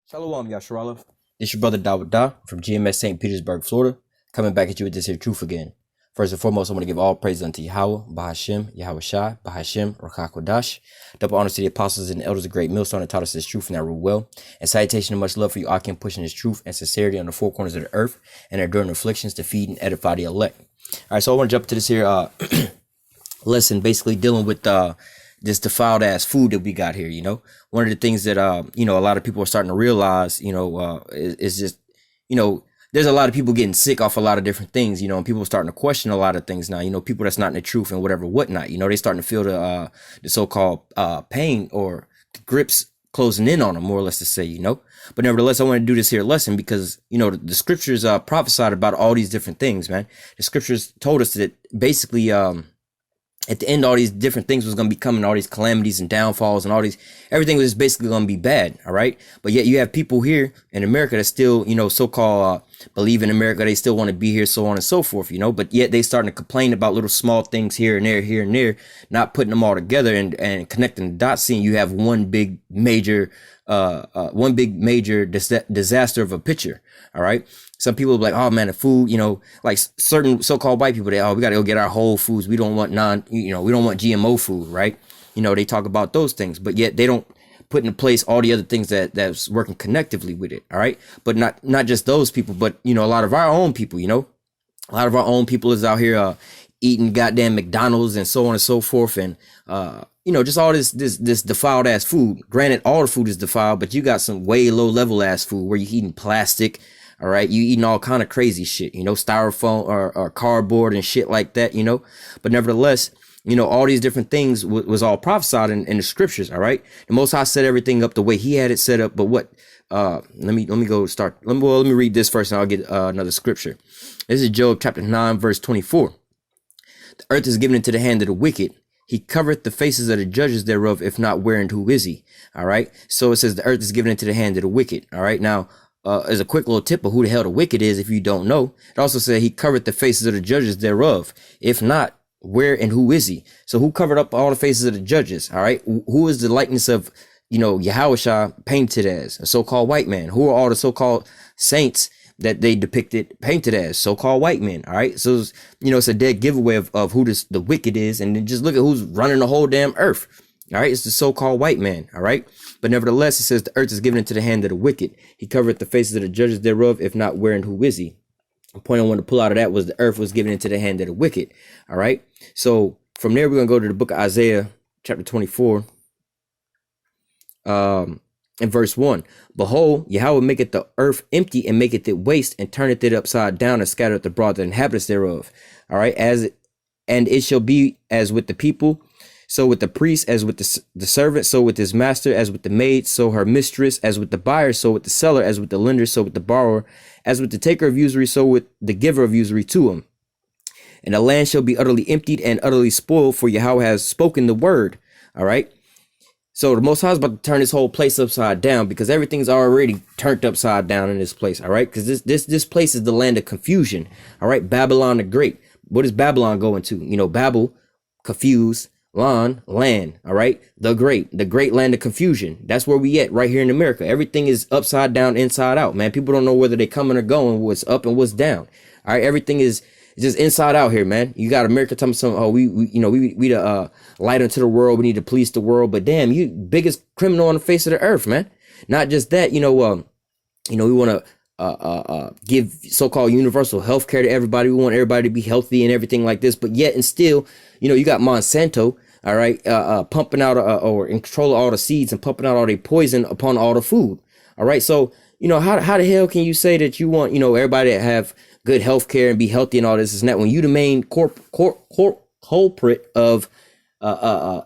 Shalom, Yasharala. It's your brother Dawud Da from GMS St. Petersburg, Florida, coming back at you with this here truth again. First and foremost, I want to give all praise unto Yahweh, Bahashem, Yahweh Shai, Bahashem, Rakakwadash. Double honors to the apostles and the elders of Great Millstone that taught us this truth and that rule well. And salutation and much love for you, Akim, pushing this truth and sincerity on the four corners of the earth and enduring afflictions to feed and edify the elect. All right, so I want to jump to this here lesson, basically dealing with this defiled ass food that we got here. One of the things that a lot of people are starting to realize, is just, there's a lot of people getting sick off a lot of different things, and people are starting to question a lot of things now. People that's not in the truth and whatnot, they starting to feel the so-called pain or the grips closing in on them, more or less to say, But nevertheless, I want to do this here lesson because, the scriptures prophesied about all these different things, man. The scriptures told us that basically, at the end, all these different things was going to be coming, all these calamities and downfalls and everything was basically going to be bad. All right. But yet you have people here in America that still, so-called believe in America. They still want to be here, so on and so forth, but yet they starting to complain about little small things here and there, not putting them all together and connecting the dots, seeing you have one big major disaster of a picture. All right. Some people be like, oh man, the food, like certain so-called white people, we got to go get our whole foods. We don't want we don't want GMO food, right? They talk about those things, but yet they don't put into place all the other things that's working connectively with it. All right. But not just those people, but, a lot of our own people, a lot of our own people is out here, eating goddamn McDonald's and so on and so forth. And, just all this defiled ass food. Granted, all the food is defiled, but you got some way low level ass food where you're eating plastic. All right. You eating all kind of crazy shit, styrofoam or cardboard and shit like that, but nevertheless, all these different things was all prophesied in the scriptures. All right. The Most High set everything up the way he had it set up. But what, let me go start. Let me read this first and I'll get another scripture. This is Job chapter 9, verse 24. The earth is given into the hand of the wicked. He covereth the faces of the judges thereof. If not, where and who is he? All right. So it says the earth is given into the hand of the wicked. All right. Now, as a quick little tip of who the hell the wicked is, if you don't know, it also said he covered the faces of the judges thereof. If not, where and who is he? So who covered up all the faces of the judges? All right. Who is the likeness of, Yahushua painted as? A so-called white man. Who are all the so-called saints that they depicted painted as? So-called white men. All right. So, it's a dead giveaway of who the wicked is. And then just look at who's running the whole damn earth. All right. It's the so-called white man. All right. But nevertheless, it says the earth is given into the hand of the wicked. He covered the faces of the judges thereof. If not, where and who is he? The point I wanted to pull out of that was the earth was given into the hand of the wicked. All right. So from there, we're going to go to the book of Isaiah, chapter 24, in verse 1. Behold, Yahweh maketh the earth empty and maketh it waste and turneth it upside down and scattereth abroad the inhabitants thereof. All right. And it shall be as with the people, so with the priest, as with the servant, so with his master, as with the maid, so her mistress, as with the buyer, so with the seller, as with the lender, so with the borrower, as with the taker of usury, so with the giver of usury to him. And the land shall be utterly emptied and utterly spoiled, for Yahweh has spoken the word. All right. So the Most High is about to turn this whole place upside down because everything's already turned upside down in this place. All right. Because this place is the land of confusion. All right. Babylon the Great. What is Babylon going to? Babel, confused. Land, all right, the great land of confusion. That's where we at right here in America. Everything is upside down, inside out, man. People don't know whether they coming or going, what's up and what's down. All right, everything is just inside out here, man. You got America telling some, oh, we the light unto the world. We need to police the world, but damn, you biggest criminal on the face of the earth, man. Not just that, we want to give so-called universal health care to everybody. We want everybody to be healthy and everything like this, but yet and still, you got Monsanto. All right. Pumping out or in control of all the seeds and pumping out all the poison upon all the food. All right. So, how the hell can you say that you want, everybody to have good health care and be healthy and all this and that when you the main culprit of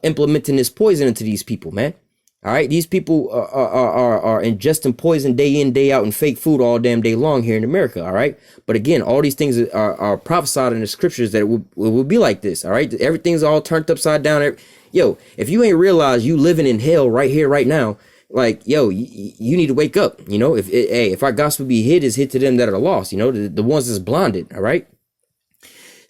implementing this poison into these people, man? All right. These people are ingesting poison day in, day out and fake food all damn day long here in America. All right. But again, all these things are prophesied in the scriptures that it will be like this. All right. Everything's all turned upside down. Yo, if you ain't realized you living in hell right here, right now, like, yo, you need to wake up. If our gospel be hid, is hid to them that are lost, the ones that's blinded. All right.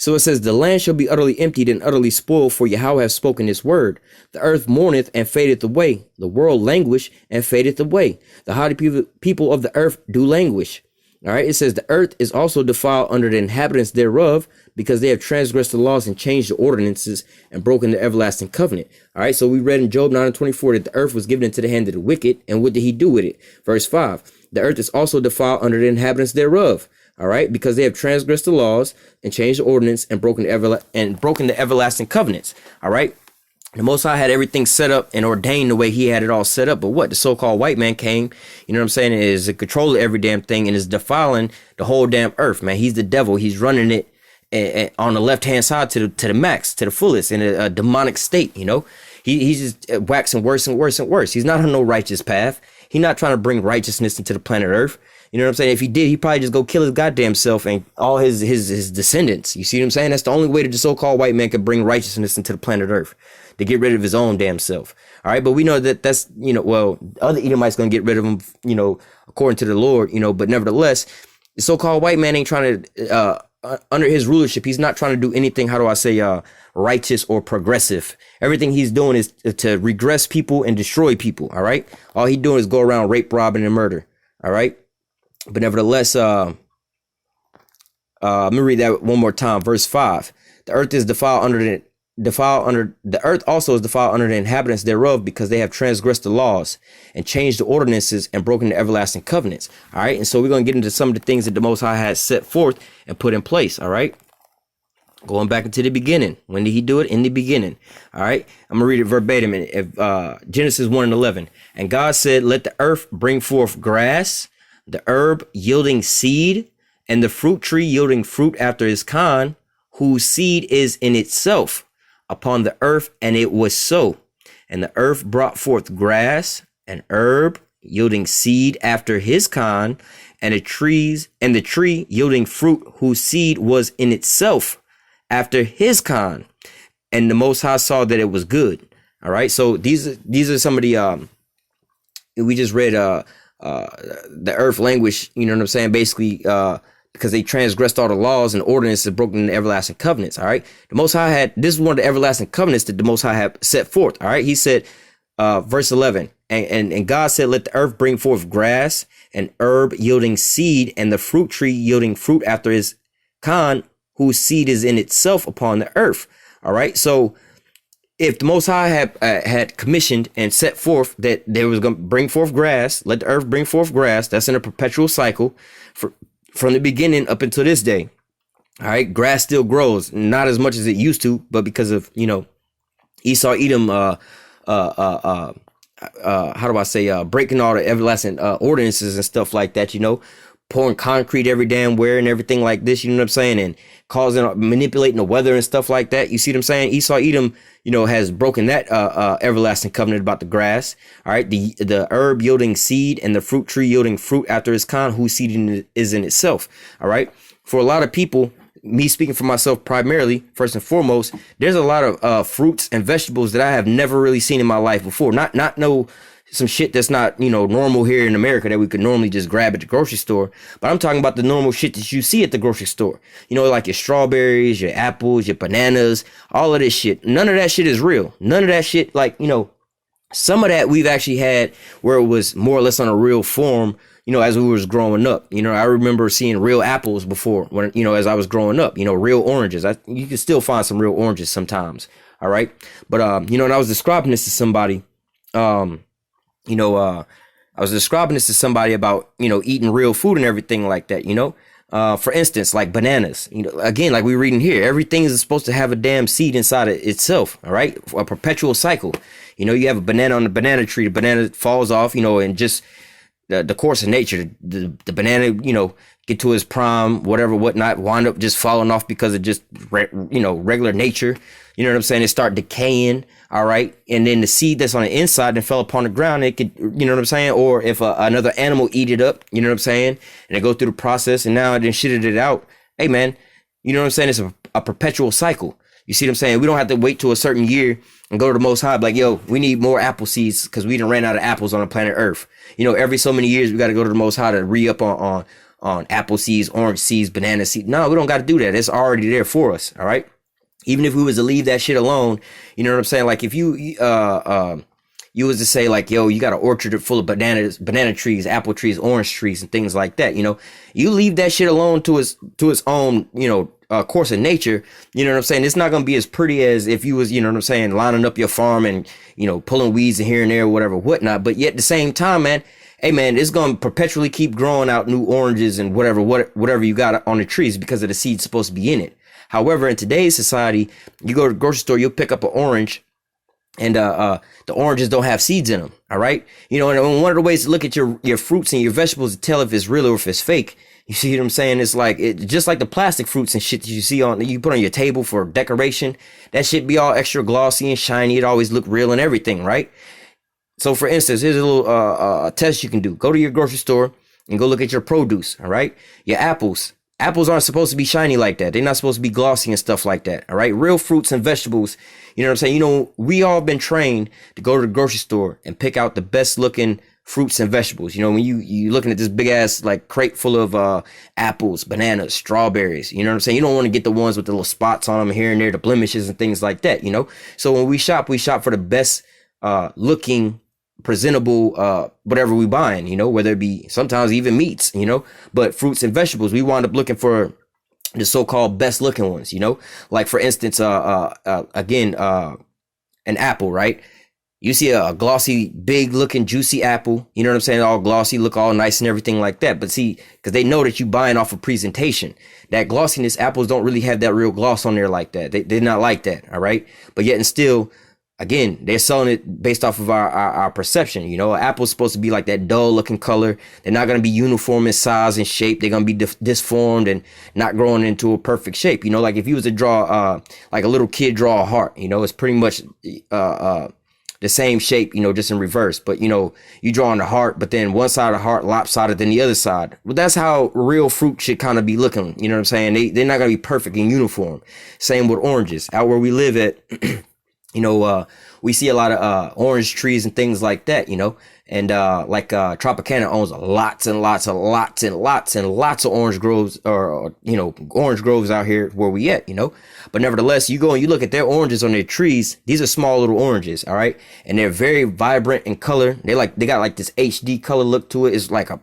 So it says, the land shall be utterly emptied and utterly spoiled, for Yahweh hath spoken this word. The earth mourneth and fadeth away. The world languish and fadeth away. The haughty people of the earth do languish. All right. It says the earth is also defiled under the inhabitants thereof, because they have transgressed the laws and changed the ordinances and broken the everlasting covenant. All right. So we read in Job 9:24 that the earth was given into the hand of the wicked. And what did he do with it? Verse 5. The earth is also defiled under the inhabitants thereof. All right. Because they have transgressed the laws and changed the ordinance and broken the everlasting covenants. All right. The Most High had everything set up and ordained the way he had it all set up. But what? The so-called white man came, you know what I'm saying, is in control of every damn thing and is defiling the whole damn earth, man. He's the devil. He's running it on the left-hand side to the max, to the fullest, in a demonic state, you know. He's just waxing worse and worse and worse. He's not on no righteous path. He's not trying to bring righteousness into the planet Earth. You know what I'm saying? If he did, he'd probably just go kill his goddamn self and all his descendants. You see what I'm saying? That's the only way that the so-called white man could bring righteousness into the planet Earth, to get rid of his own damn self. All right. But we know that that's, you know, well, other Edomites going to get rid of him, you know, according to the Lord, you know, but nevertheless, the so-called white man ain't trying to, under his rulership, he's not trying to do anything, how do I say, righteous or progressive. Everything he's doing is to regress people and destroy people. All right. All he's doing is go around rape, robbing, and murder. All right. But nevertheless, let me read that one more time. Verse 5. The earth is defiled the earth also is defiled under the inhabitants thereof, because they have transgressed the laws and changed the ordinances and broken the everlasting covenants. All right. And so we're going to get into some of the things that the Most High has set forth and put in place. All right. Going back into the beginning. When did he do it? In the beginning. All right. I'm going to read it verbatim in Genesis 1:11. And God said, let the earth bring forth grass, the herb yielding seed, and the fruit tree yielding fruit after his kind, whose seed is in itself upon the earth. And it was so. And the earth brought forth grass and herb yielding seed after his kind, and the tree yielding fruit whose seed was in itself after his kind. And the Most High saw that it was good. All right. So these are some of the we just read the earth language, you know what I'm saying? Basically, because they transgressed all the laws and ordinances and broken the everlasting covenants. All right. The Most High this is one of the everlasting covenants that the Most High had set forth. All right. He said, verse 11, and God said, let the earth bring forth grass and herb yielding seed, and the fruit tree yielding fruit after his kind, whose seed is in itself upon the earth. All right. So if the Most High had commissioned and set forth that there was going to bring forth grass, let the earth bring forth grass. That's in a perpetual cycle from the beginning up until this day. All right. Grass still grows, not as much as it used to, but because of, you know, Esau, Edom, how do I say, breaking all the everlasting ordinances and stuff like that, you know, pouring concrete every damn where and everything like this, you know what I'm saying, and manipulating the weather and stuff like that. You see what I'm saying? Esau, Edom, you know, has broken that everlasting covenant about the grass. All right. The herb yielding seed and the fruit tree yielding fruit after its kind, whose seed is in itself. All right. For a lot of people, me speaking for myself primarily, first and foremost, there's a lot of fruits and vegetables that I have never really seen in my life before. Not some shit that's not, you know, normal here in America that we could normally just grab at the grocery store. But I'm talking about the normal shit that you see at the grocery store. You know, like your strawberries, your apples, your bananas, all of this shit. None of that shit is real. None of that shit, like, you know, some of that we've actually had where it was more or less on a real form, you know, as we was growing up. You know, I remember seeing real apples before when, you know, as I was growing up, you know, real oranges. You can still find some real oranges sometimes. All right. But, you know, and I was describing this to somebody, you know, I was describing this to somebody about, you know, eating real food and everything like that, you know, for instance, like bananas, you know, again, like we're reading here, everything is supposed to have a damn seed inside of itself. All right. A perpetual cycle. You know, you have a banana on the banana tree, the banana falls off, you know, and just the course of nature, the banana, you know, get to his prime, whatever, whatnot, wind up just falling off because of just, you know, regular nature. You know what I'm saying? It start decaying. All right. And then the seed that's on the inside and fell upon the ground, it could, you know what I'm saying? Or if another animal eat it up, you know what I'm saying? And they go through the process and now it then shitted it out. Hey, man, you know what I'm saying? It's a perpetual cycle. You see what I'm saying? We don't have to wait till a certain year and go to the Most High like, yo, we need more apple seeds because we done ran out of apples on the planet Earth. You know, every so many years, we got to go to the Most High to re-up on on apple seeds, orange seeds, banana seeds. No, we don't got to do that. It's already there for us. All right. Even if we was to leave that shit alone, you know what I'm saying? Like if you was to say like, yo, you got an orchard full of banana trees, apple trees, orange trees, and things like that. You know, you leave that shit alone to its own, course of nature. You know what I'm saying? It's not going to be as pretty as if you was, you know what I'm saying, lining up your farm and, pulling weeds here and there, whatever, whatnot. But yet at the same time, man, hey man, it's going to perpetually keep growing out new oranges and whatever you got on the trees because of the seeds supposed to be in it. However, in today's society, you go to the grocery store, you'll pick up an orange, and the oranges don't have seeds in them. All right. And one of the ways to look at your fruits and your vegetables to tell if it's real or if it's fake. You see what I'm saying? It's like just like the plastic fruits and shit that you put on your table for decoration. That shit be all extra glossy and shiny. It always look real and everything. Right. So for instance, here's a little test you can do. Go to your grocery store and go look at your produce. All right. Your apples. Apples aren't supposed to be shiny like that. They're not supposed to be glossy and stuff like that. All right. Real fruits and vegetables. You know what I'm saying? We all been trained to go to the grocery store and pick out the best looking fruits and vegetables. When you looking at this big ass like crate full of apples, bananas, strawberries. You know what I'm saying? You don't want to get the ones with the little spots on them here and there, the blemishes and things like that. So when we shop for the best looking presentable whatever we buying, whether it be sometimes even meats, but fruits and vegetables, we wind up looking for the so-called best looking ones, like for instance, again, an apple, right? You see a glossy, big looking, juicy apple, you know what I'm saying? All glossy, look all nice and everything like that. But see, because they know that you buying off of presentation, that glossiness, apples don't really have that real gloss on there like that. They're not like that. All right. But yet and still, again, they're selling it based off of our perception. An apple's supposed to be like that dull looking color. They're not going to be uniform in size and shape. They're going to be disformed and not growing into a perfect shape. Like if you was to draw, like a little kid draw a heart, it's pretty much, the same shape, just in reverse. But, you draw on the heart, but then one side of the heart lopsided than the other side. Well, that's how real fruit should kind of be looking. You know what I'm saying? They're not going to be perfect and uniform. Same with oranges. Out where we live at, we see a lot of orange trees and things like that, and like Tropicana owns lots and lots and lots and lots and lots of orange groves, or orange groves out here where we at, but nevertheless, you go and you look at their oranges on their trees. These are small little oranges, all right, and they're very vibrant in color. They got like this HD color look to it. It's like a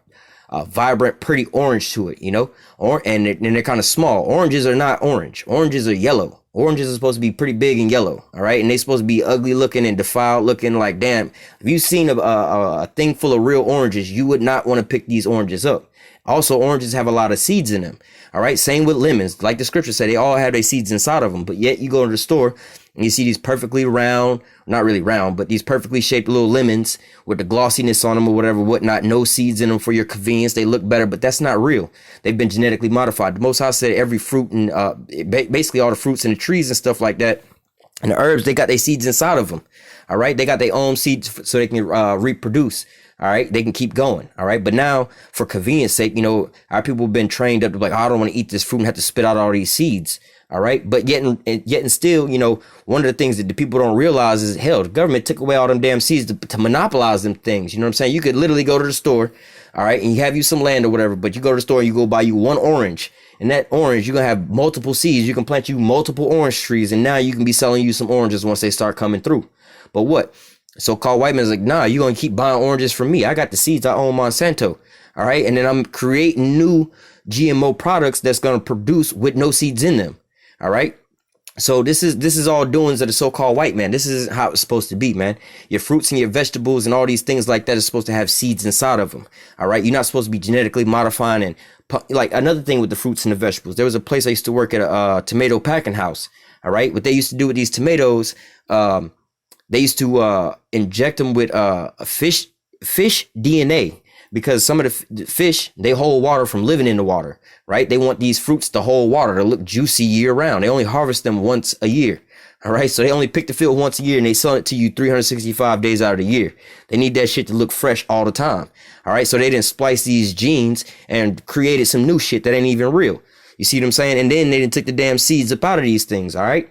vibrant, pretty orange to it, and they're kind of small. Oranges are not orange. Oranges are yellow. Oranges are supposed to be pretty big and yellow, all right? And they're supposed to be ugly looking and defiled looking, like, damn, if you've seen a thing full of real oranges, you would not want to pick these oranges up. Also, oranges have a lot of seeds in them, all right? Same with lemons. Like the scripture said, they all have their seeds inside of them, but yet you go to the store and you see these perfectly round, not really round, but these perfectly shaped little lemons with the glossiness on them or whatever, whatnot, no seeds in them for your convenience. They look better, but that's not real. They've been genetically modified. The Most High said every fruit and basically all the fruits and the trees and stuff like that and the herbs, they got their seeds inside of them. All right. They got their own seeds so they can reproduce. All right. They can keep going. All right. But now for convenience sake, our people have been trained up to be like, oh, I don't want to eat this fruit and have to spit out all these seeds. All right. But yet and still, one of the things that the people don't realize is, hell, the government took away all them damn seeds to monopolize them things. You know what I'm saying? You could literally go to the store. All right. And you have you some land or whatever, but you go to the store and you go buy you one orange. And that orange, you're going to have multiple seeds. You can plant you multiple orange trees. And now you can be selling you some oranges once they start coming through. But what? So-called white man's like, nah, you're going to keep buying oranges from me. I got the seeds. I own Monsanto. All right. And then I'm creating new GMO products that's going to produce with no seeds in them. All right. So this is all doings of the so-called white man. This is how it's supposed to be, man. Your fruits and your vegetables and all these things like that are supposed to have seeds inside of them. All right. You're not supposed to be genetically modifying. And like another thing with the fruits and the vegetables, there was a place I used to work at, a tomato packing house. All right. What they used to do with these tomatoes, they used to inject them with fish DNA. Because some of the fish, they hold water from living in the water, right? They want these fruits to hold water, to look juicy year round. They only harvest them once a year. All right. So they only pick the field once a year and they sell it to you 365 days out of the year. They need that shit to look fresh all the time. All right. So they didn't splice these genes and created some new shit that ain't even real. You see what I'm saying? And then they didn't take the damn seeds up out of these things. All right.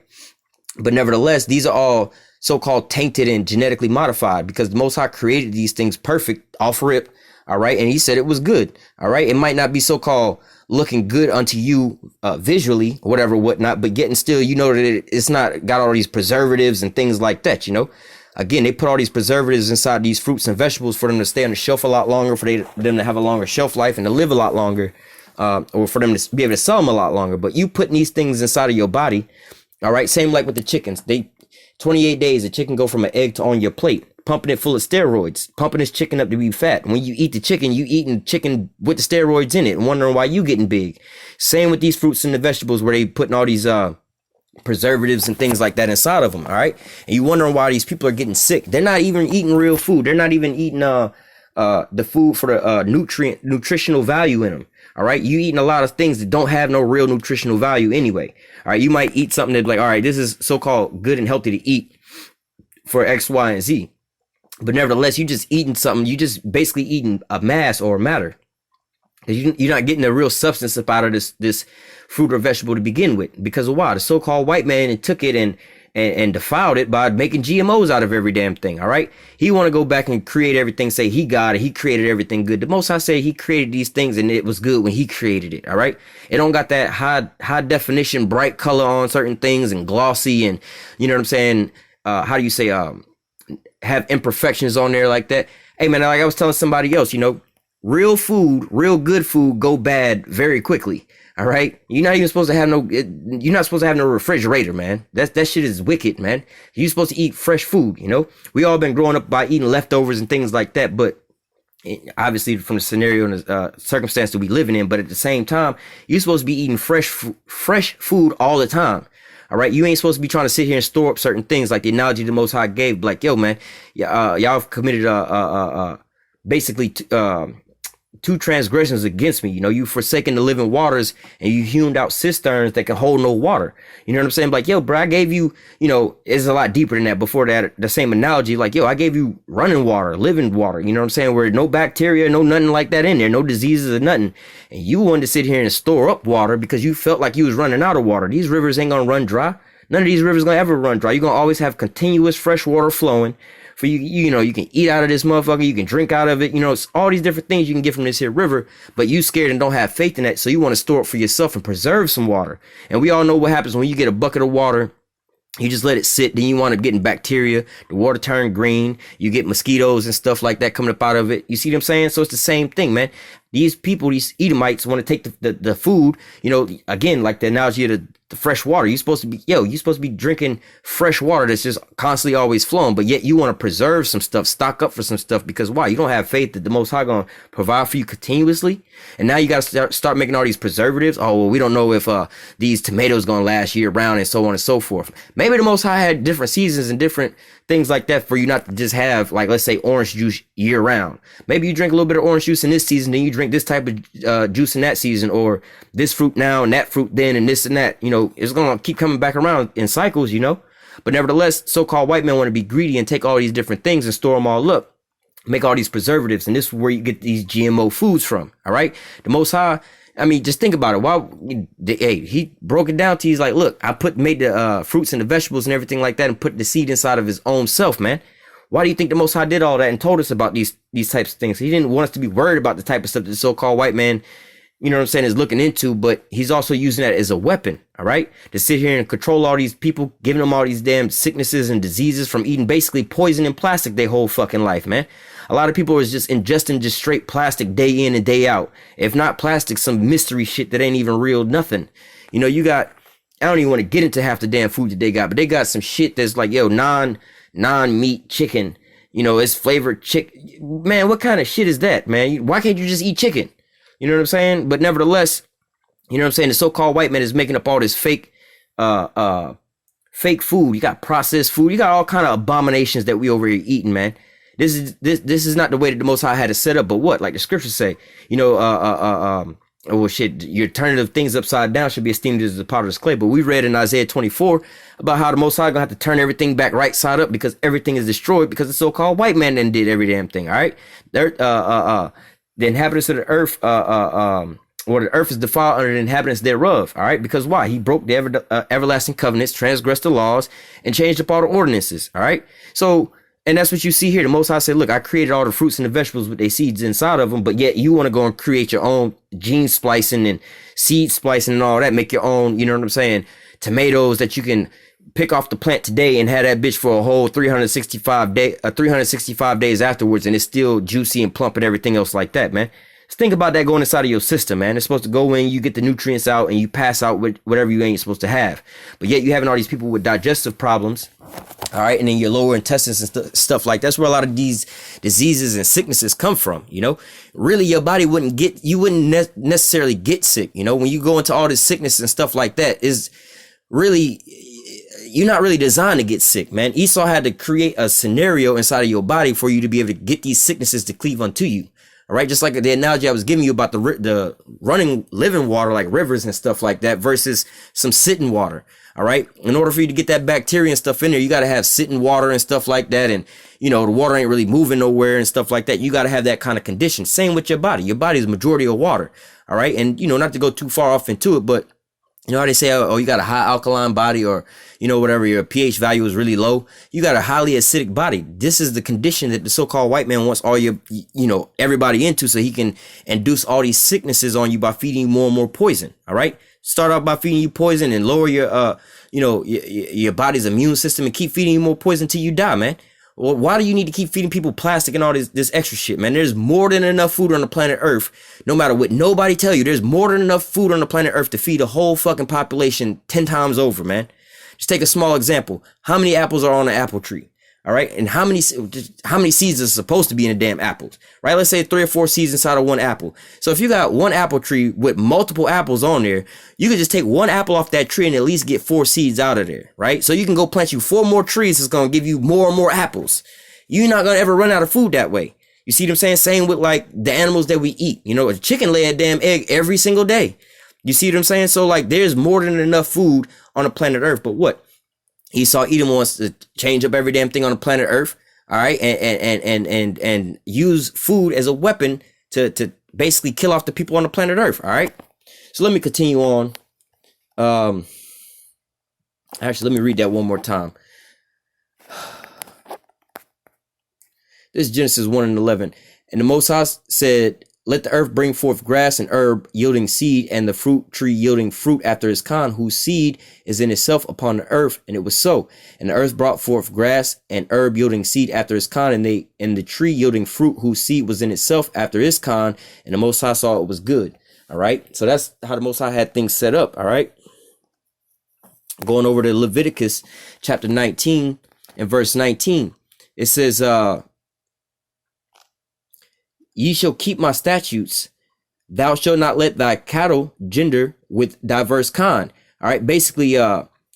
But nevertheless, these are all so-called tainted and genetically modified because the Most High created these things perfect off rip. All right. And he said it was good. All right. It might not be so-called looking good unto you visually or whatever, whatnot, but getting still, you know, that it's not got all these preservatives and things like that, you know. Again, they put all these preservatives inside these fruits and vegetables for them to stay on the shelf a lot longer, for them to have a longer shelf life and to live a lot longer, or for them to be able to sell them a lot longer. But you putting these things inside of your body, all right, same like with the chickens. 28 days, a chicken go from an egg to on your plate, pumping it full of steroids, pumping this chicken up to be fat. When you eat the chicken, you eating chicken with the steroids in it and wondering why you getting big. Same with these fruits and the vegetables where they putting all these preservatives and things like that inside of them. All right. And you wondering why these people are getting sick. They're not even eating real food. They're not even eating the food for the nutritional value in them. All right. You eating a lot of things that don't have no real nutritional value anyway. All right. You might eat something that's like, all right, this is so-called good and healthy to eat for X, Y, and Z. But nevertheless, you just eating something. You just basically eating a mass or matter. You're not getting the real substance up out of this fruit or vegetable to begin with. Because of why? The so-called white man took it and defiled it by making GMOs out of every damn thing. All right. He want to go back and create everything, say he got it. He created everything good. The Most High say he created these things and it was good when he created it. All right. It don't got that high definition, bright color on certain things and glossy and, you know what I'm saying? How do you say, have imperfections on there like that? Hey man, like I was telling somebody else, you know, real food, real good food go bad very quickly. All right. You're not even supposed to have you're not supposed to have no refrigerator, man. That shit is wicked, man. You're supposed to eat fresh food. You know, we all been growing up by eating leftovers and things like that. But obviously from the scenario and the circumstance that we living in, but at the same time, you're supposed to be eating fresh food all the time. All right. You ain't supposed to be trying to sit here and store up certain things like the analogy the Most High gave. Like, yo, man, y'all have committed basically two transgressions against me. You know, you forsaken the living waters and you hewn out cisterns that can hold no water. You know what I'm saying? Like, yo, bro, I gave you, you know, it's a lot deeper than that. Before that, the same analogy, like, yo, I gave you running water, living water. You know what I'm saying? Where no bacteria, no nothing like that in there, no diseases or nothing. And you wanted to sit here and store up water because you felt like you was running out of water. These rivers ain't gonna run dry. None of these rivers gonna ever run dry. You're gonna always have continuous fresh water flowing. For you know, you can eat out of this motherfucker, you can drink out of it, you know, it's all these different things you can get from this here river, but you scared and don't have faith in that, so you want to store it for yourself and preserve some water. And we all know what happens when you get a bucket of water, you just let it sit, then you wind up getting bacteria, the water turn green, you get mosquitoes and stuff like that coming up out of it. You see what I'm saying? So it's the same thing, man. These people, these Edomites want to take the food, you know, again, like the analogy of the fresh water. You're supposed to be drinking fresh water that's just constantly always flowing, but yet you want to preserve some stuff, stock up for some stuff, because why? You don't have faith that the Most High going to provide for you continuously. And now you got to start making all these preservatives. Oh, well, we don't know if these tomatoes going to last year round and so on and so forth. Maybe the Most High had different seasons and different things like that for you not to just have, like, let's say orange juice year round. Maybe you drink a little bit of orange juice in this season, then you drink this type of juice in that season, or this fruit now and that fruit then and this and that. You know, it's going to keep coming back around in cycles, you know. But nevertheless, so-called white men want to be greedy and take all these different things and store them all up, make all these preservatives. And this is where you get these GMO foods from. All right. The Most High, I mean, just think about it. Why? Hey, he broke it down to you. He's like, look, made the fruits and the vegetables and everything like that and put the seed inside of his own self, man. Why do you think the Most High did all that and told us about these types of things? He didn't want us to be worried about the type of stuff that the so-called white man, you know what I'm saying, is looking into, but he's also using that as a weapon, all right? To sit here and control all these people, giving them all these damn sicknesses and diseases from eating basically poison and plastic their whole fucking life, man. A lot of people is just ingesting just straight plastic day in and day out. If not plastic, some mystery shit that ain't even real, nothing. You know, you got, I don't even want to get into half the damn food that they got, but they got some shit that's like, yo, non-meat chicken. You know, it's flavored chicken. Man, what kind of shit is that, man? Why can't you just eat chicken? You know what I'm saying? But nevertheless, you know what I'm saying? The so-called white man is making up all this fake food. You got processed food. You got all kind of abominations that we over here eating, man. This is not the way that the Most High had it set up. But what? Like the scriptures say, you know, oh shit, your turning of things upside down should be esteemed as the potter's clay. But we read in Isaiah 24 about how the Most High gonna have to turn everything back right side up because everything is destroyed because the so-called white man then did every damn thing. All right, the inhabitants of the earth, or the earth is defiled under the inhabitants thereof. All right, because why? He broke the everlasting covenants, transgressed the laws, and changed up all the ordinances. All right, so And that's what you see here. The Most High said, look, I created all the fruits and the vegetables with their seeds inside of them, but yet you want to go and create your own gene splicing and seed splicing and all that, make your own, you know what I'm saying, tomatoes that you can pick off the plant today and have that bitch for a whole 365 days afterwards, and it's still juicy and plump and everything else like that, man. Just think about that going inside of your system, man. It's supposed to go in, you get the nutrients out, and you pass out with whatever you ain't supposed to have. But yet you having all these people with digestive problems, all right, and then your lower intestines and stuff like that's where a lot of these diseases and sicknesses come from. You know, really, your body wouldn't necessarily get sick. You know, when you go into all this sickness and stuff like that, is really, you're not really designed to get sick, man. Esau had to create a scenario inside of your body for you to be able to get these sicknesses to cleave unto you. All right, just like the analogy I was giving you about the running, living water like rivers and stuff like that versus some sitting water. All right, in order for you to get that bacteria and stuff in there, you got to have sitting water and stuff like that. And, you know, the water ain't really moving nowhere and stuff like that. You got to have that kind of condition. Same with your body. Your body is majority of water. All right, and, you know, not to go too far off into it, but you know how they say, oh, you got a high alkaline body, or, you know, whatever, your pH value is really low. You got a highly acidic body. This is the condition that the so-called white man wants all your, you know, everybody into, so he can induce all these sicknesses on you by feeding you more and more poison. All right. Start out by feeding you poison and lower your, you know, your body's immune system and keep feeding you more poison till you die, man. Well, why do you need to keep feeding people plastic and all this extra shit, man? There's more than enough food on the planet Earth. No matter what nobody tell you, there's more than enough food on the planet Earth to feed a whole fucking population 10 times over, man. Just take a small example. How many apples are on an apple tree? All right. And how many seeds are supposed to be in a damn apples, right? Let's say 3 or 4 seeds inside of one apple. So if you got one apple tree with multiple apples on there, you could just take one apple off that tree and at least get 4 seeds out of there, right? So you can go plant you 4 more trees. It's going to give you more and more apples. You're not going to ever run out of food that way. You see what I'm saying? Same with like the animals that we eat. You know, a chicken lay a damn egg every single day. You see what I'm saying? So like there's more than enough food on the planet Earth, but what? Esau Edom wants to change up every damn thing on the planet Earth, all right, and use food as a weapon to basically kill off the people on the planet Earth, all right. So let me continue on. Actually, let me read that one more time. This is Genesis 1:11, and the Most High said, "Let the earth bring forth grass and herb yielding seed, and the fruit tree yielding fruit after his kind, whose seed is in itself upon the earth." And it was so. And the earth brought forth grass and herb yielding seed after his kind, and the tree yielding fruit, whose seed was in itself after his kind. And the Most High saw it was good. All right. So that's how the Most High had things set up. All right. Going over to Leviticus chapter 19 and verse 19. It says, "Ye shall keep my statutes. Thou shalt not let thy cattle gender with diverse kind." All right. Basically,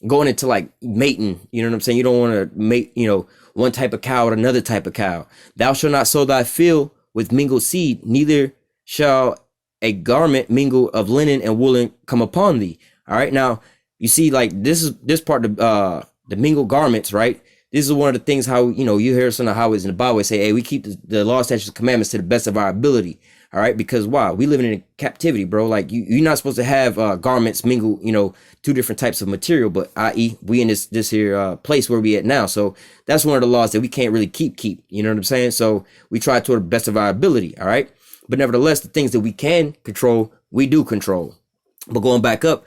going into like mating, you know what I'm saying? You don't want to mate, you know, one type of cow with another type of cow. "Thou shalt not sow thy field with mingled seed, neither shall a garment mingle of linen and woolen come upon thee." All right. Now you see, like this part of the mingled garments, right? This is one of the things how, you know, you hear some of how it's in the Bible say, hey, we keep the law, statutes, and commandments to the best of our ability. All right. Because why? We living in captivity, bro. Like you're not supposed to have garments mingle, you know, 2 different types of material, but i.e. we in this here place where we at now. So that's one of the laws that we can't really keep, you know what I'm saying? So we try to the best of our ability. All right. But nevertheless, the things that we can control, we do control. But going back up,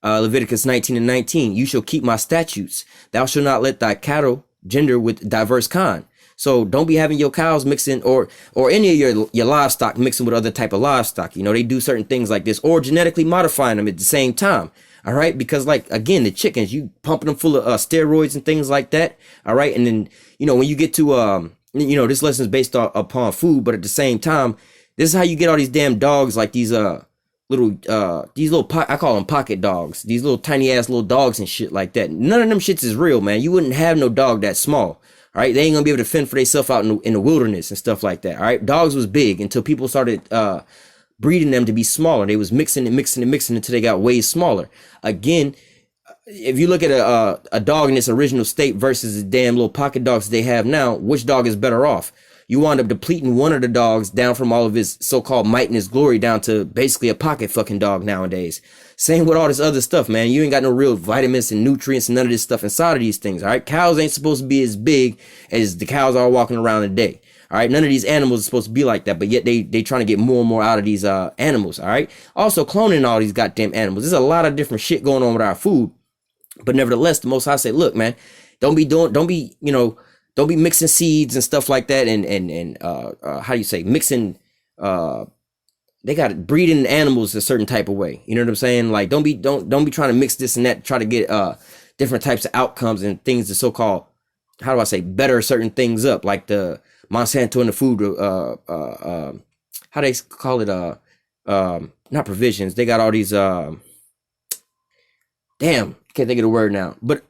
Leviticus 19:19, "You shall keep my statutes. Thou shalt not let thy cattle gender with diverse kind." So don't be having your cows mixing or any of your livestock mixing with other type of livestock. You know, they do certain things like this, or genetically modifying them at the same time. All right. Because like, again, the chickens, you pumping them full of steroids and things like that. All right. And then, you know, when you get to, you know, this lesson is based upon food, but at the same time, this is how you get all these damn dogs, like these I call them pocket dogs, these little tiny ass little dogs and shit like that. None of them shits is real, man. You wouldn't have no dog that small. All right. They ain't gonna be able to fend for themselves out in the wilderness and stuff like that. All right. Dogs was big until people started breeding them to be smaller. They was mixing until they got way smaller. Again, if you look at a dog in its original state versus the damn little pocket dogs they have now, which dog is better off? you wind up depleting one of the dogs down from all of his so-called might and his glory down to basically a pocket fucking dog nowadays. Same with all this other stuff, man. You ain't got no real vitamins and nutrients and none of this stuff inside of these things, all right? Cows ain't supposed to be as big as the cows are walking around today. All right, none of these animals are supposed to be like that, but yet they trying to get more and more out of these animals. All right, also cloning all these goddamn animals. There's a lot of different shit going on with our food, but nevertheless, the Most High say, look, man, don't be mixing seeds and stuff like that, and how do you say mixing? They got it breeding animals a certain type of way. You know what I'm saying? Like, don't be trying to mix this and that, try to get different types of outcomes and things to so-called, how do I say, better certain things up, like the Monsanto and the food, how they call it, not provisions. They got all these, damn, can't think of the word now, but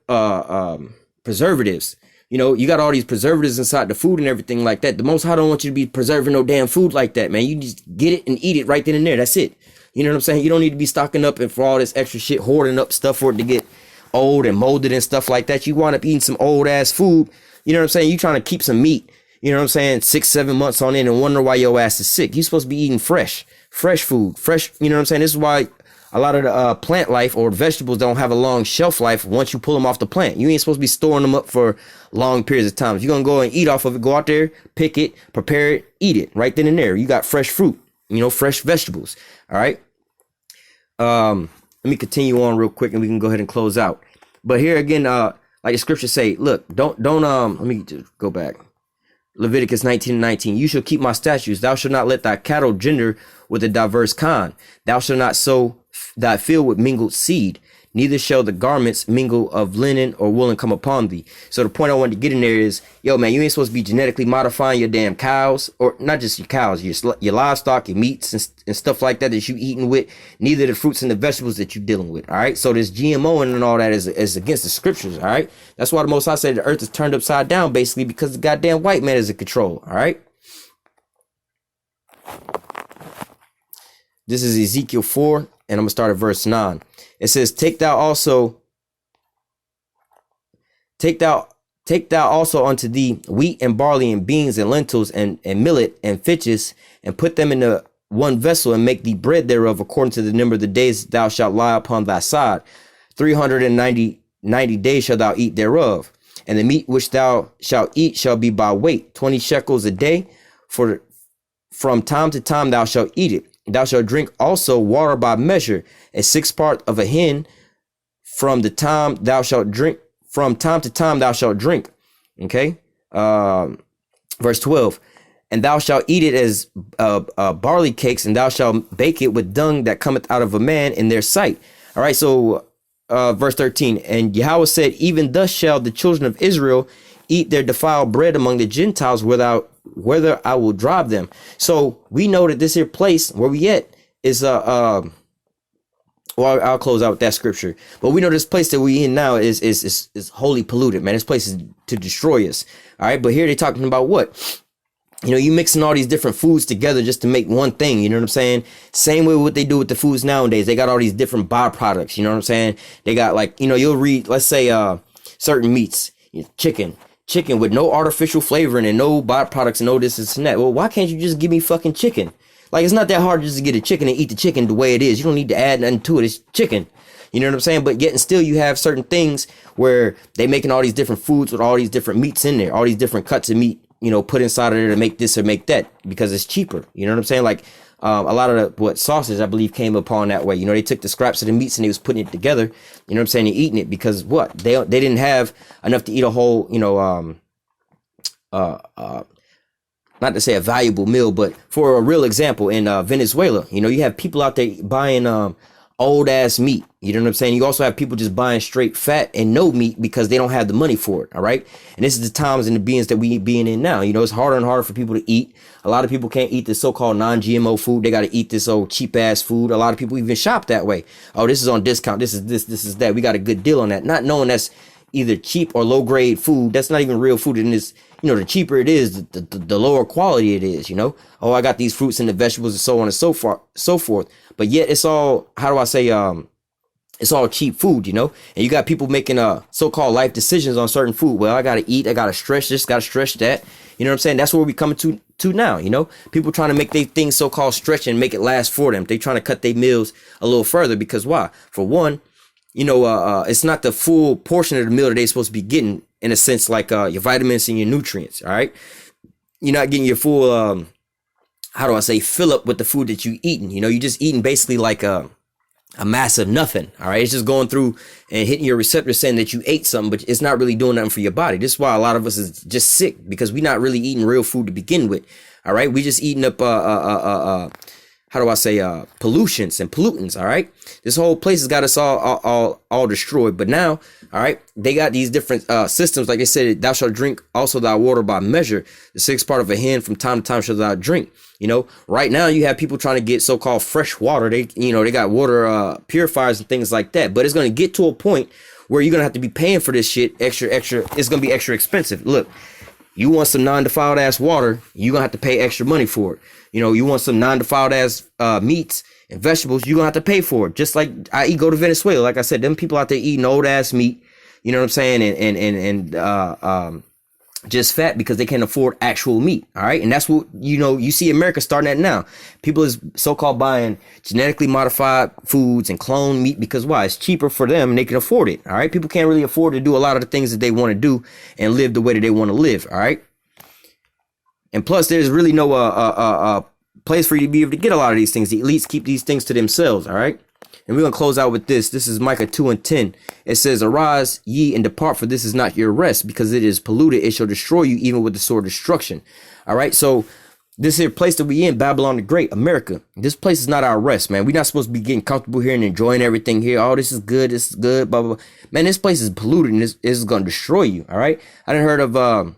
preservatives. You know, you got all these preservatives inside the food and everything like that. The Most High don't want you to be preserving no damn food like that, man. You just get it and eat it right then and there. That's it. You know what I'm saying? You don't need to be stocking up and for all this extra shit, hoarding up stuff for it to get old and molded and stuff like that. You wind up eating some old ass food. You know what I'm saying? You trying to keep some meat. You know what I'm saying? 6-7 months on in and wonder why your ass is sick. You're supposed to be eating fresh food, fresh. You know what I'm saying? This is why a lot of the plant life or vegetables don't have a long shelf life once you pull them off the plant. You ain't supposed to be storing them up for long periods of time. If you're going to go and eat off of it, go out there, pick it, prepare it, eat it right then and there. You got fresh fruit, you know, fresh vegetables. All right. Let me continue on real quick and we can go ahead and close out. But here again, like the scriptures say, look, don't, let me just go back. Leviticus 19:19, you shall keep my statutes. Thou shalt not let thy cattle gender with a diverse kind. Thou shalt not sow thy field with mingled seed. Neither shall the garments mingle of linen or woolen come upon thee. So the point I wanted to get in there is, yo, man, you ain't supposed to be genetically modifying your damn cows, or not just your cows, your livestock, your meats and stuff like that you eating with, neither the fruits and the vegetables that you dealing with. All right. So this GMO and all that is against the scriptures. All right. That's why the Most High said the earth is turned upside down, basically, because the goddamn white man is in control. All right. This is Ezekiel 4, and I'm going to start at verse 9. It says, Take thou also unto thee wheat and barley and beans and lentils and millet and fitches, and put them in a one vessel, and make thee bread thereof according to the number of the days thou shalt lie upon thy side. 390 days shalt thou eat thereof. And the meat which thou shalt eat shall be by weight, 20 shekels a day. For from time to time thou shalt eat it. Thou shalt drink also water by measure, a sixth part of a hin. From time to time thou shalt drink. Okay. Verse 12. And thou shalt eat it as barley cakes, and thou shalt bake it with dung that cometh out of a man in their sight. All right. So verse 13. And Yahweh said, even thus shall the children of Israel eat their defiled bread among the Gentiles whether I will drive them. So we know that this here place where we at is well, I'll close out with that scripture. But we know this place that we in now is wholly polluted, man. This place is to destroy us. All right, but here they're talking about what? You know, you mixing all these different foods together just to make one thing. You know what I'm saying? Same way what they do with the foods nowadays. They got all these different byproducts. You know what I'm saying? They got, like, you know, you'll read, let's say, certain meats, chicken with no artificial flavoring and no byproducts and no this and that. Well, why can't you just give me fucking chicken? Like, it's not that hard just to get a chicken and eat the chicken the way it is. You don't need to add nothing to it. It's chicken. You know what I'm saying? But yet and still you have certain things where they making all these different foods with all these different meats in there, all these different cuts of meat, you know, put inside of there to make this or make that because it's cheaper. You know what I'm saying? Like, a lot of the sausage, I believe, came upon that way. You know, they took the scraps of the meats and they was putting it together. You know what I'm saying? And eating it because what? They didn't have enough to eat a whole, you know, not to say a valuable meal, but for a real example, in Venezuela, you know, you have people out there buying old ass meat. You know what I'm saying? You also have people just buying straight fat and no meat because they don't have the money for it. All right. And this is the times and the beings that we being in now. You know, it's harder and harder for people to eat. A lot of people can't eat this so-called non-GMO food. They got to eat this old cheap ass food. A lot of people even shop that way. Oh, this is on discount. This is that. We got a good deal on that. Not knowing that's either cheap or low grade food. That's not even real food. And this, you know, the cheaper it is, the lower quality it is, you know. Oh, I got these fruits and the vegetables and so on and so forth. But yet it's all, how do I say, It's all cheap food, you know, and you got people making so-called life decisions on certain food. Well, I gotta eat, I gotta stretch this, gotta stretch that. You know what I'm saying? That's where we coming to now. You know, people trying to make their things so-called stretch and make it last for them. They trying to cut their meals a little further because why? For one, you know, it's not the full portion of the meal that they're supposed to be getting, in a sense, like your vitamins and your nutrients. All right, you're not getting your full how do I say, fill up with the food that you eating. You know, you just eating basically like a massive nothing. All right, it's just going through and hitting your receptors saying that you ate something, but it's not really doing nothing for your body. This is why a lot of us is just sick, because we're not really eating real food to begin with. All right, we just eating up how do I say, pollutions and pollutants. All right, this whole place has got us all destroyed. But now, all right, they got these different systems. Like they said, thou shalt drink also thy water by measure. The sixth part of a hen from time to time shall thou drink. You know, right now you have people trying to get so-called fresh water. They got water purifiers and things like that. But it's going to get to a point where you're going to have to be paying for this shit extra. It's going to be extra expensive. Look, you want some non-defiled ass water, you're going to have to pay extra money for it. You know, you want some non-defiled ass meats and vegetables, you're going to have to pay for it. Just like go to Venezuela. Like I said, them people out there eating old ass meat, you know what I'm saying? And just fat because they can't afford actual meat. All right. And that's what, you know, you see America starting at now. People is so-called buying genetically modified foods and clone meat because why? It's cheaper for them and they can afford it. All right. People can't really afford to do a lot of the things that they want to do and live the way that they want to live. All right. And plus, there's really no place for you to be able to get a lot of these things. The elites keep these things to themselves. All right. And we're going to close out with this. This is Micah 2:10. It says, arise ye and depart, for this is not your rest, because it is polluted. It shall destroy you even with the sword of destruction. All right. So this here place that we in, Babylon the Great, America, this place is not our rest, man. We're not supposed to be getting comfortable here and enjoying everything here. Oh, this is good. This is good. Blah, blah, blah. Man, this place is polluted and this is going to destroy you. All right. I done heard of,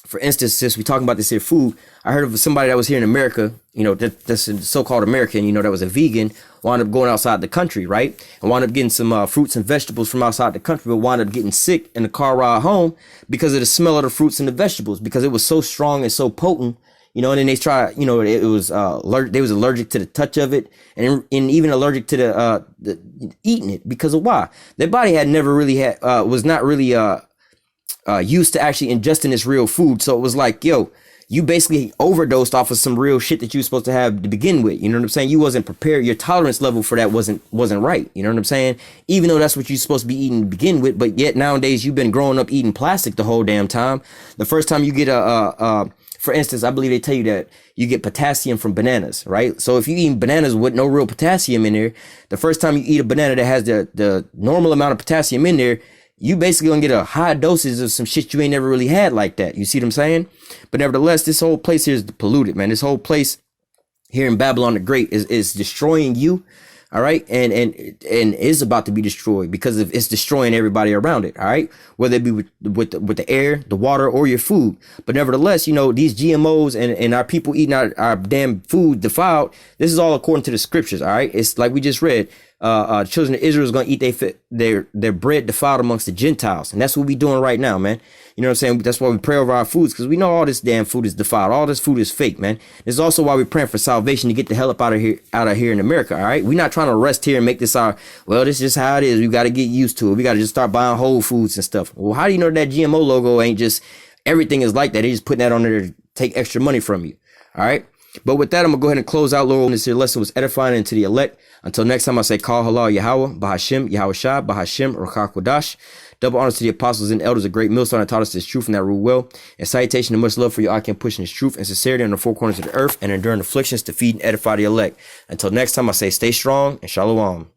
for instance, since we talking about this here food, I heard of somebody that was here in America, you know, that's a so-called American, you know, that was a vegan, wound up going outside the country, right? And wound up getting some fruits and vegetables from outside the country, but wound up getting sick in the car ride home because of the smell of the fruits and the vegetables, because it was so strong and so potent, you know. And then they try, you know, it was they was allergic to the touch of it, and even allergic to the eating it because of why? Their body had never really had was not really used to actually ingesting this real food. So it was like, yo, you basically overdosed off of some real shit that you were supposed to have to begin with. You know what I'm saying? You wasn't prepared. Your tolerance level for that wasn't right. You know what I'm saying? Even though that's what you're supposed to be eating to begin with, but yet nowadays you've been growing up eating plastic the whole damn time. The first time you get for instance, I believe they tell you that you get potassium from bananas, right? So if you eat bananas with no real potassium in there, the first time you eat a banana that has the normal amount of potassium in there, you basically gonna get a high dosage of some shit you ain't never really had like that. You see what I'm saying? But nevertheless, this whole place here is polluted, man. This whole place here in Babylon the Great is destroying you. All right. And is about to be destroyed because it's destroying everybody around it. All right. Whether it be with the air, the water, or your food. But nevertheless, you know, these GMOs and our people eating our damn food defiled. This is all according to the scriptures. All right. It's like we just read. Children of Israel is going to eat their bread defiled amongst the Gentiles. And that's what we doing right now, man. You know what I'm saying? That's why we pray over our foods, because we know all this damn food is defiled. All this food is fake, man. This is also why we're praying for salvation to get the hell up out of here in America. All right. We're not trying to rest here and make this this is just how it is. We got to get used to it. We got to just start buying whole foods and stuff. Well, how do you know that GMO logo ain't just everything is like that? They just putting that on there to take extra money from you. All right. But with that, I'm going to go ahead and close out, Lord. This here lesson was edifying into the elect. Until next time, I say, call halal Yahweh, Bahashim, Yahweh Shah, Bahashim, Rakak Wadash. Double honors to the apostles and elders, a great millstone that taught us this truth and that rule well. And salutation and much love for your I can pushing this truth and sincerity on the four corners of the earth and enduring afflictions to feed and edify the elect. Until next time, I say, stay strong and shalom.